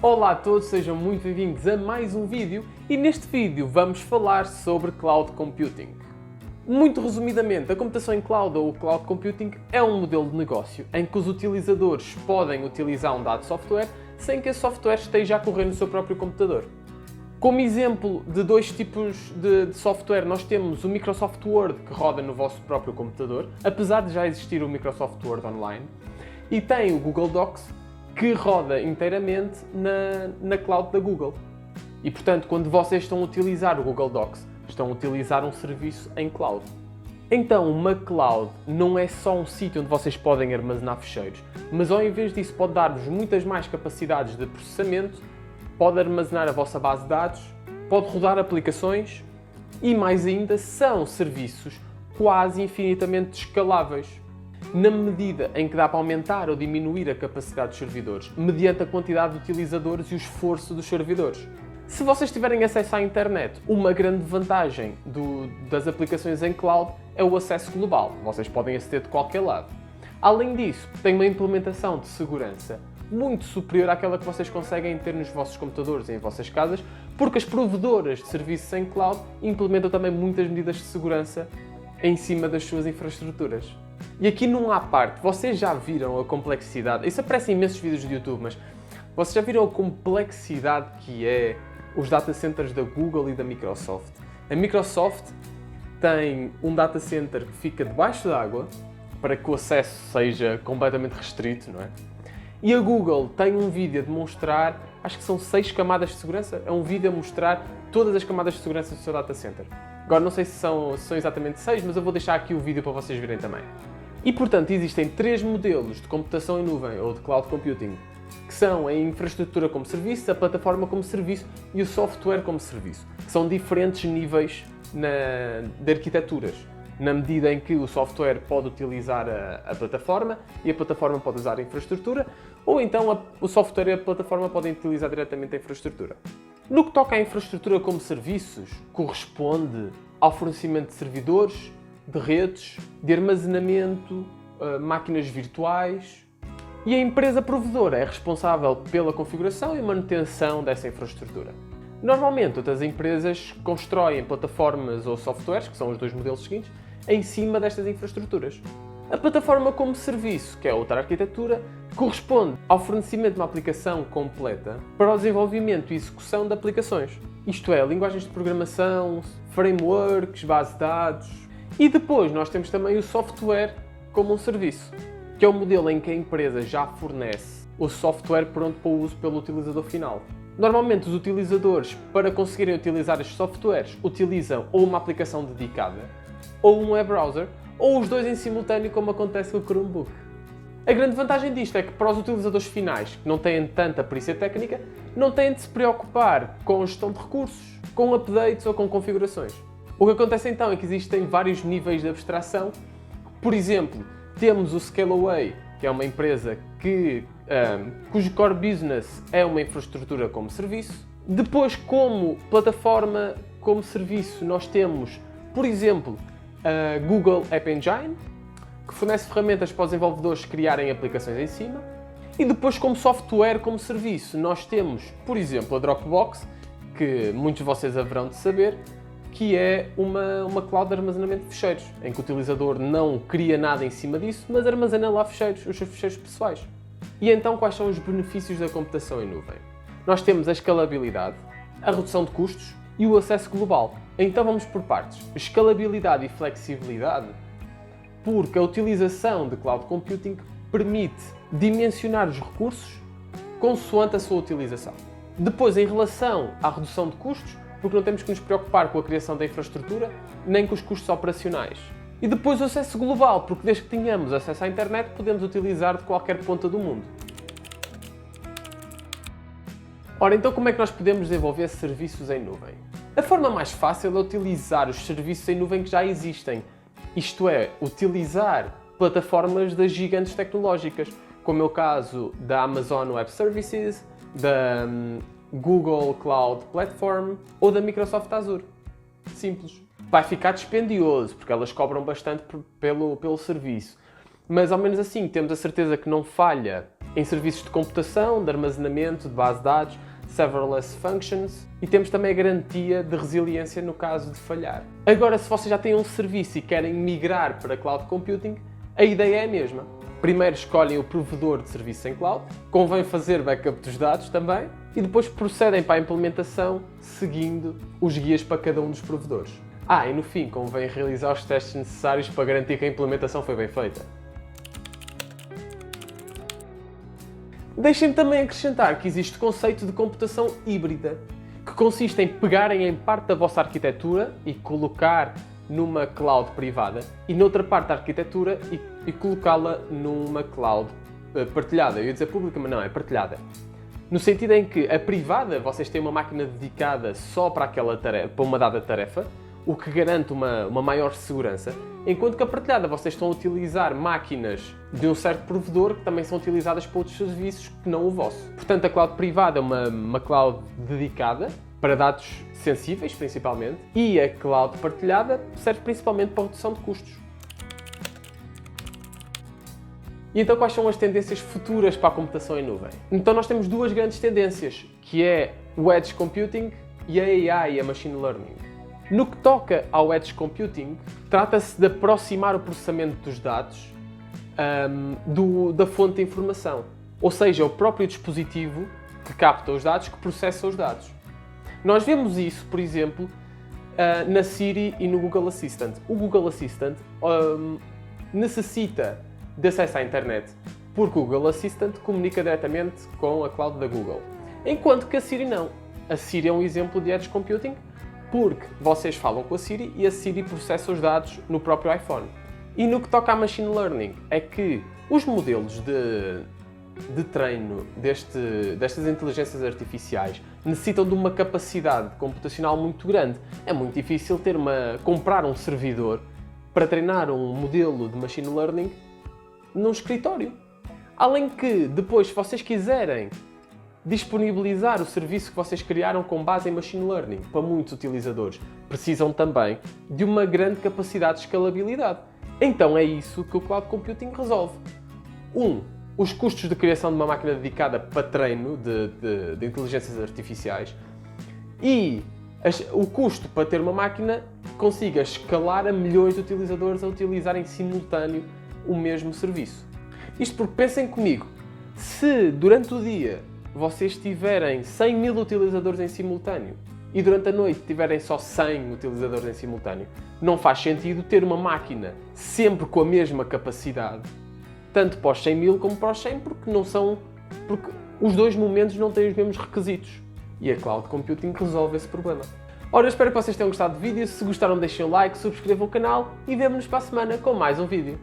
Olá a todos, sejam muito bem-vindos a mais um vídeo e neste vídeo vamos falar sobre Cloud Computing. Muito resumidamente, a computação em cloud ou Cloud Computing é um modelo de negócio em que os utilizadores podem utilizar um dado software sem que esse software esteja a correr no seu próprio computador. Como exemplo de dois tipos de software, nós temos o Microsoft Word, que roda no vosso próprio computador, apesar de já existir o Microsoft Word Online, e tem o Google Docs, que roda inteiramente na cloud da Google. E, portanto, quando vocês estão a utilizar o Google Docs, estão a utilizar um serviço em cloud. Então, uma cloud não é só um sítio onde vocês podem armazenar ficheiros, mas ao invés disso pode dar-vos muitas mais capacidades de processamento, pode armazenar a vossa base de dados, pode rodar aplicações e, mais ainda, são serviços quase infinitamente escaláveis, na medida em que dá para aumentar ou diminuir a capacidade dos servidores, mediante a quantidade de utilizadores e o esforço dos servidores. Se vocês tiverem acesso à internet, uma grande vantagem das aplicações em cloud é o acesso global. Vocês podem aceder de qualquer lado. Além disso, tem uma implementação de segurança muito superior àquela que vocês conseguem ter nos vossos computadores e em vossas casas, porque as provedoras de serviços em cloud implementam também muitas medidas de segurança em cima das suas infraestruturas. E aqui não há parte, vocês já viram a complexidade, isso aparece em imensos vídeos de YouTube, mas vocês já viram a complexidade que é os data centers da Google e da Microsoft. A Microsoft tem um data center que fica debaixo d'água, para que o acesso seja completamente restrito, não é? E a Google tem um vídeo a demonstrar, acho que são 6 camadas de segurança, é um vídeo a mostrar todas as camadas de segurança do seu data center. Agora não sei se são exatamente 6, mas eu vou deixar aqui o vídeo para vocês verem também. E portanto existem 3 modelos de computação em nuvem ou de cloud computing, que são a infraestrutura como serviço, a plataforma como serviço e o software como serviço, que são diferentes níveis de arquiteturas, na medida em que o software pode utilizar a plataforma e a plataforma pode usar a infraestrutura, ou então o software e a plataforma podem utilizar diretamente a infraestrutura. No que toca à infraestrutura como serviços, corresponde ao fornecimento de servidores, de redes, de armazenamento, máquinas virtuais, e a empresa provedora é responsável pela configuração e manutenção dessa infraestrutura. Normalmente, outras empresas constroem plataformas ou softwares, que são os dois modelos seguintes, em cima destas infraestruturas. A plataforma como serviço, que é outra arquitetura, corresponde ao fornecimento de uma aplicação completa para o desenvolvimento e execução de aplicações. Isto é, linguagens de programação, frameworks, bases de dados. E depois nós temos também o software como um serviço, que é o modelo em que a empresa já fornece o software pronto para o uso pelo utilizador final. Normalmente os utilizadores, para conseguirem utilizar estes softwares, utilizam ou uma aplicação dedicada, ou um web browser, ou os dois em simultâneo, como acontece com o Chromebook. A grande vantagem disto é que para os utilizadores finais, que não têm tanta perícia técnica, não têm de se preocupar com gestão de recursos, com updates ou com configurações. O que acontece então é que existem vários níveis de abstração. Por exemplo, temos o Scalaway, que é uma empresa cujo core business é uma infraestrutura como serviço. Depois, como plataforma como serviço, nós temos, por exemplo, a Google App Engine, que fornece ferramentas para os desenvolvedores criarem aplicações em cima. E depois, como software como serviço, nós temos, por exemplo, a Dropbox, que muitos de vocês haverão de saber, que é uma cloud de armazenamento de ficheiros, em que o utilizador não cria nada em cima disso, mas armazena lá ficheiros, os seus ficheiros pessoais. E então, quais são os benefícios da computação em nuvem? Nós temos a escalabilidade, a redução de custos e o acesso global. Então vamos por partes. Escalabilidade e flexibilidade, porque a utilização de cloud computing permite dimensionar os recursos consoante a sua utilização. Depois, em relação à redução de custos, porque não temos que nos preocupar com a criação da infraestrutura, nem com os custos operacionais. E depois o acesso global, porque desde que tenhamos acesso à internet, podemos utilizar de qualquer ponta do mundo. Ora, então como é que nós podemos desenvolver serviços em nuvem? A forma mais fácil é utilizar os serviços em nuvem que já existem. Isto é, utilizar plataformas das gigantes tecnológicas, como é o caso da Amazon Web Services, da Google Cloud Platform ou da Microsoft Azure. Simples. Vai ficar dispendioso, porque elas cobram bastante pelo serviço. Mas ao menos assim temos a certeza que não falha em serviços de computação, de armazenamento, de base de dados, serverless functions, e temos também a garantia de resiliência no caso de falhar. Agora, se vocês já têm um serviço e querem migrar para cloud computing, a ideia é a mesma. Primeiro escolhem o provedor de serviço em cloud, convém fazer backup dos dados também, e depois procedem para a implementação seguindo os guias para cada um dos provedores. E no fim convém realizar os testes necessários para garantir que a implementação foi bem feita. Deixem-me também acrescentar que existe o conceito de computação híbrida, que consiste em pegarem em parte da vossa arquitetura e colocar numa cloud privada e noutra parte da arquitetura e colocá-la numa cloud partilhada. Eu ia dizer pública, mas não, é partilhada. No sentido em que a privada, vocês têm uma máquina dedicada só para aquela tarefa, para uma dada tarefa, o que garante uma maior segurança, enquanto que a partilhada vocês estão a utilizar máquinas de um certo provedor que também são utilizadas para outros serviços que não o vosso. Portanto, a cloud privada é uma cloud dedicada para dados sensíveis, principalmente, e a cloud partilhada serve principalmente para a redução de custos. E então, quais são as tendências futuras para a computação em nuvem? Então, nós temos duas grandes tendências, que é o Edge Computing e a AI e a Machine Learning. No que toca ao Edge Computing, trata-se de aproximar o processamento dos dados da fonte de informação. Ou seja, é o próprio dispositivo que capta os dados, que processa os dados. Nós vemos isso, por exemplo, na Siri e no Google Assistant. O Google Assistant necessita de acesso à internet, porque o Google Assistant comunica diretamente com a cloud da Google. Enquanto que a Siri não. A Siri é um exemplo de Edge Computing, porque vocês falam com a Siri e a Siri processa os dados no próprio iPhone. E no que toca à Machine Learning, é que os modelos de treino destas inteligências artificiais necessitam de uma capacidade computacional muito grande. É muito difícil comprar um servidor para treinar um modelo de Machine Learning num escritório. Além que, depois, se vocês quiserem disponibilizar o serviço que vocês criaram com base em Machine Learning para muitos utilizadores, precisam também de uma grande capacidade de escalabilidade. Então é isso que o Cloud Computing resolve. Os custos de criação de uma máquina dedicada para treino de inteligências artificiais e o custo para ter uma máquina que consiga escalar a milhões de utilizadores a utilizar em simultâneo o mesmo serviço. Isto porque pensem comigo, se durante o dia vocês tiverem 100 mil utilizadores em simultâneo e durante a noite tiverem só 100 utilizadores em simultâneo, não faz sentido ter uma máquina sempre com a mesma capacidade, tanto para os 100 mil como para os 100, porque os dois momentos não têm os mesmos requisitos. E a Cloud Computing resolve esse problema. Ora, eu espero que vocês tenham gostado do vídeo. Se gostaram, deixem um like, subscrevam o canal e vemo-nos para a semana com mais um vídeo.